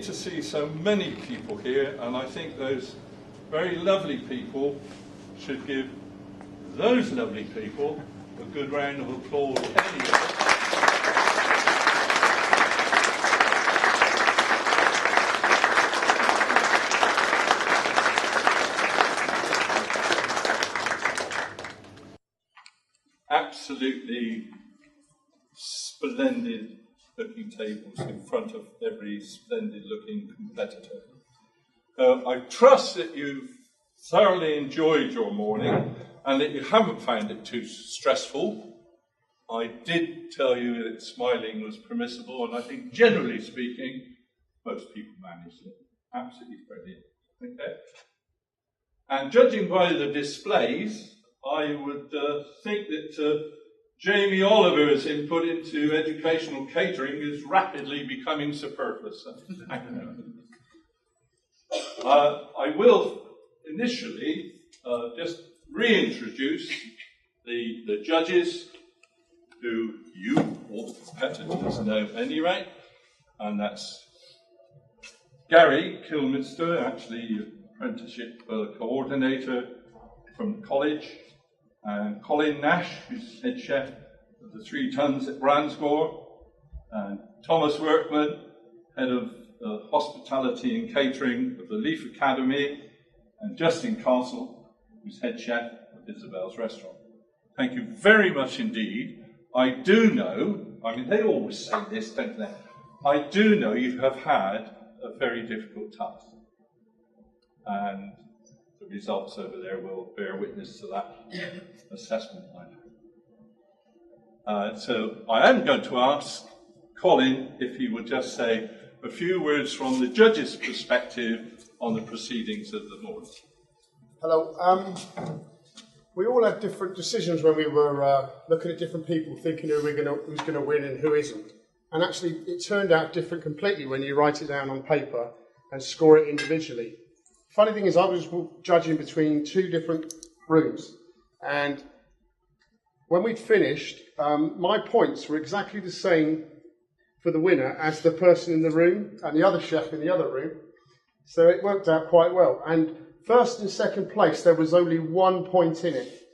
delighted to see so many people here, and I think those very lovely people should give those lovely people a good round of applause anyway. Absolutely splendid looking tables in front of every splendid looking competitor. I trust that you've thoroughly enjoyed your morning and that you haven't found it too stressful. I did tell you that smiling was permissible, and I think generally speaking most people managed it. Absolutely brilliant. Okay. And judging by the displays, I would think that Jamie Oliver's input into educational catering is rapidly becoming superfluous. I will initially just reintroduce the judges, who you, all the competitors, know anyway, and that's Gary Kilminster, actually apprenticeship coordinator from the college, and Colin Nash, who's head chef of the 3 Tons at Bransgore, and Thomas Workman, head of hospitality and catering of the Leaf Academy, and Justin Castle, who's head chef of Isabel's Restaurant. Thank you very much indeed. I do know, I mean they always say this, don't they? I do know you have had a very difficult task, and the results over there will bear witness to that assessment. So I am going to ask Colin if he would just say a few words from the judge's perspective on the proceedings of the morning. Hello. We all had different decisions when we were looking at different people, thinking who's going to win and who isn't. And actually, it turned out different completely when you write it down on paper and score it individually. Funny thing is, I was judging between 2 different rooms, and when we'd finished, my points were exactly the same for the winner as the person in the room and the other chef in the other room. So it worked out quite well. And first and second place, there was only 1 point in it.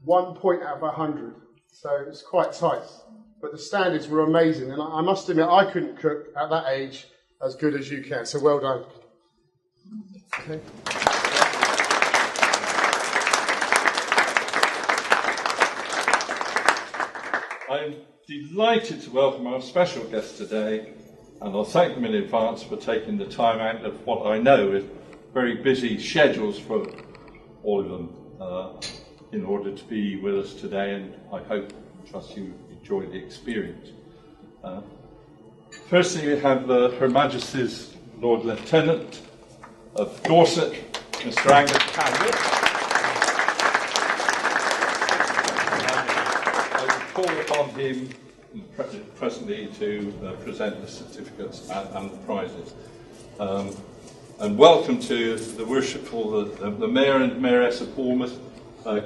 1 point out of 100. So it was quite tight. But the standards were amazing. And I must admit, I couldn't cook at that age as good as you can. So well done. Okay. I'm delighted to welcome our special guests today, and I'll thank them in advance for taking the time out of what I know is very busy schedules for all of them in order to be with us today, and I hope and trust you enjoy the experience. Firstly, we have Her Majesty's Lord Lieutenant of Dorset, Mr. Angus Candle. I will call upon him presently to present the certificates and the prizes. And welcome to the worshipful, the Mayor and Mayoress of Bournemouth,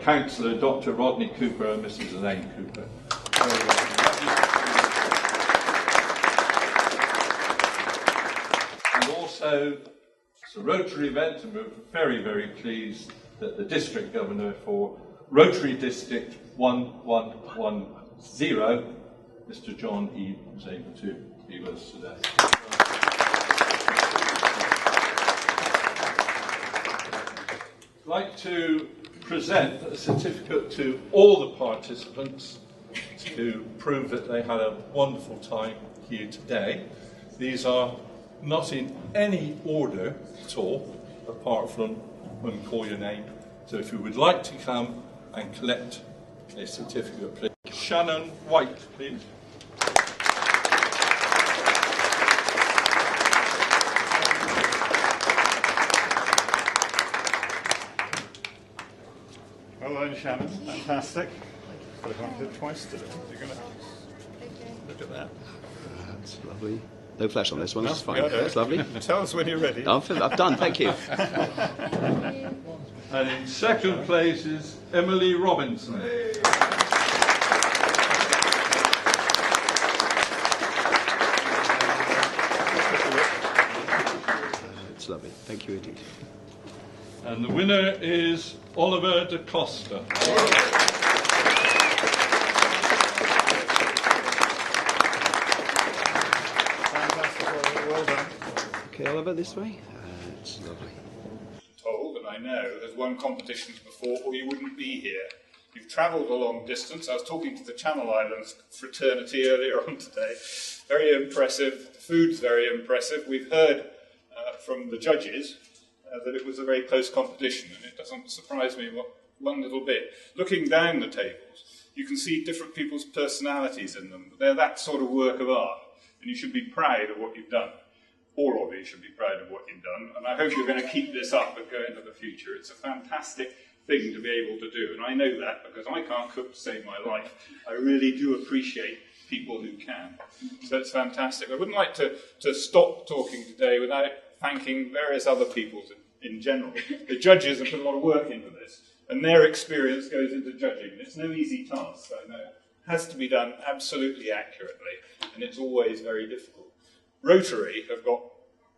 Councillor Dr. Rodney Cooper and Mrs. Elaine Cooper. And also, it's a Rotary event, and we're very, very pleased that the District Governor for Rotary District 1110, Mr. John Ede, was able to be with us today. I'd like to present a certificate to all the participants to prove that they had a wonderful time here today. These are not in any order at all, apart from when we call your name. So if you would like to come and collect a certificate, please. Shannon White, please. Well done, Shannon. Fantastic. But I can't do it twice today. You're going to look at that. That's lovely. No flash on this one, that's fine. Yeah, That's lovely. Tell us when you're ready. I've done, thank you. And in second place is Emily Robinson. Thank you indeed. And the winner is Oliver da Costa. Fantastic, well done. Okay, Oliver, this way. It's lovely. Told, and I know, has won competitions before, or you wouldn't be here. You've travelled a long distance. I was talking to the Channel Islands fraternity earlier on today. Very impressive. The food's very impressive. We've heard from the judges that it was a very close competition, and it doesn't surprise me one little bit. Looking down the tables, you can see different people's personalities in them. They're that sort of work of art, and you should be proud of what you've done. All of you should be proud of what you've done, and I hope you're going to keep this up and go into the future. It's a fantastic thing to be able to do, and I know that because I can't cook to save my life. I really do appreciate people who can. So it's fantastic. I wouldn't like to stop talking today without thanking various other people in general. The judges have put a lot of work into this, and their experience goes into judging. It's no easy task, I know. It has to be done absolutely accurately, and it's always very difficult. Rotary have got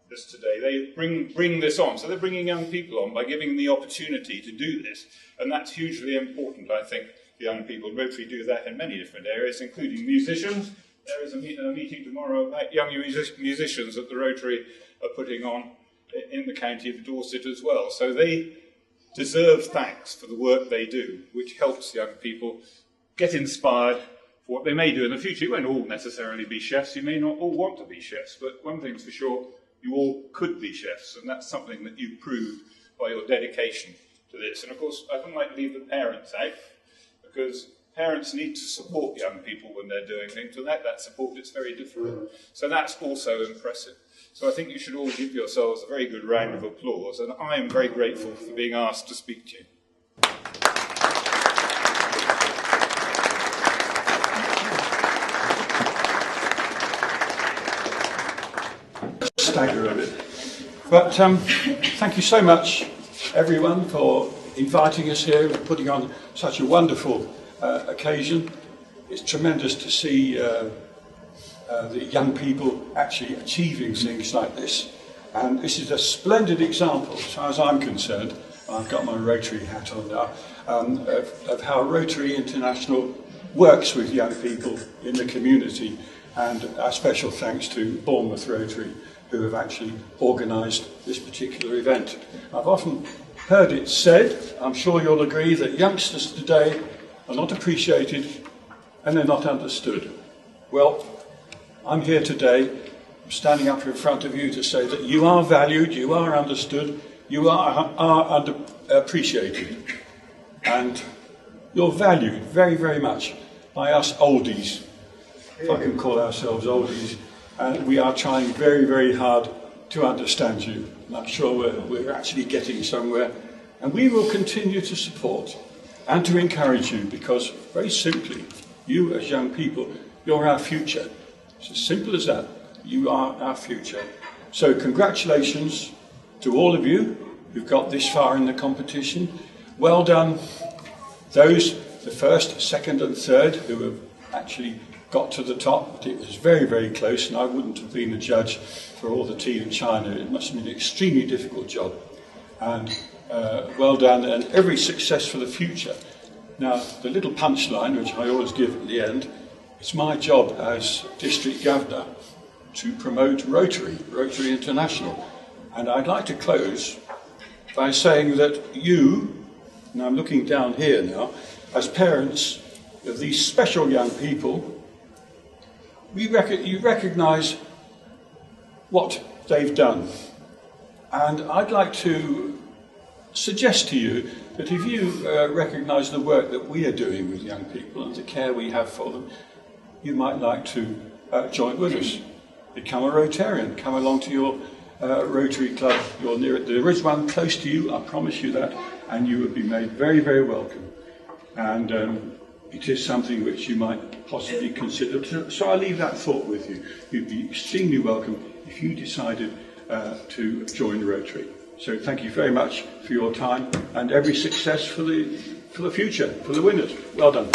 this today. They bring this on. So they're bringing young people on by giving them the opportunity to do this. And that's hugely important, I think, for young people. Rotary do that in many different areas, including musicians. There is a meeting tomorrow about young musicians that the Rotary are putting on in the county of Dorset as well. So they deserve thanks for the work they do, which helps young people get inspired for what they may do in the future. You won't all necessarily be chefs. You may not all want to be chefs. But one thing's for sure, you all could be chefs, and that's something that you've proved by your dedication to this. And of course, I wouldn't like to leave the parents out, because parents need to support young people when they're doing things. Without that support, it's very difficult. So that's also impressive. So I think you should all give yourselves a very good round of applause, and I am very grateful for being asked to speak to you. Stagger a bit. But thank you so much, everyone, for inviting us here and putting on such a wonderful occasion. It's tremendous to see the young people actually achieving things like this. And this is a splendid example, as far as I'm concerned, I've got my Rotary hat on now, of how Rotary International works with young people in the community. And a special thanks to Bournemouth Rotary, who have actually organised this particular event. I've often heard it said, I'm sure you'll agree, that youngsters today are not appreciated and they're not understood. Well, I'm here today, I'm standing up in front of you to say that you are valued, you are understood, you are appreciated, and you're valued very, very much by us oldies, if I can call ourselves oldies. And we are trying very, very hard to understand you. And I'm sure we're actually getting somewhere. And we will continue to support and to encourage you, because very simply, you as young people, you're our future. It's as simple as that. You are our future. So congratulations to all of you who've got this far in the competition. Well done those, the first, second and third, who have actually got to the top. It was very, very close, and I wouldn't have been a judge for all the tea in China. It must have been an extremely difficult job. And well done, and every success for the future. Now, the little punchline, which I always give at the end, it's my job as District Governor to promote Rotary International. And I'd like to close by saying that you, and I'm looking down here now, as parents of these special young people, you recognise what they've done. And I'd like to suggest to you that if you recognise the work that we are doing with young people and the care we have for them, you might like to join with us. Become a Rotarian. Come along to your Rotary club. There is one close to you, I promise you that, and you would be made very, very welcome. And it is something which you might possibly consider. So I'll leave that thought with you. You'd be extremely welcome if you decided to join Rotary. So thank you very much for your time, and every success for the future, for the winners. Well done.